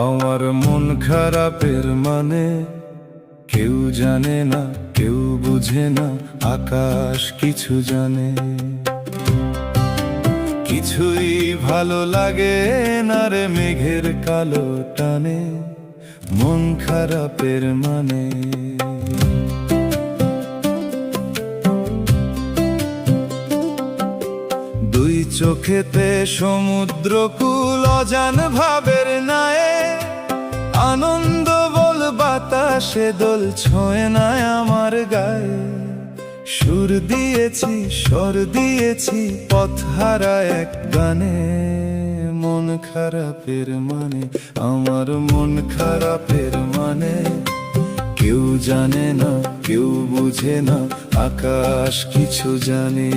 আমার মন খারাপের মানে কেউ জানে না, কেউ বুঝে না, আকাশ কিছু জানে। কিছুই ভালো লাগে না রে মেঘের কালো টানে, মন খারাপের মানে। দুই চোখেতে সমুদ্র কুল অজান ভাবের নায়ে, আনন্দ বল বাতাসে দোল ছোঁয় না আমার গায়ে। সুর দিয়েছি স্বর দিয়েছি পথহারা এক গানে, মন খারাপের মানে, আমার মন খারাপের মানে। কেউ জানে না, কেউ বুঝে না, আকাশ কিছু জানে।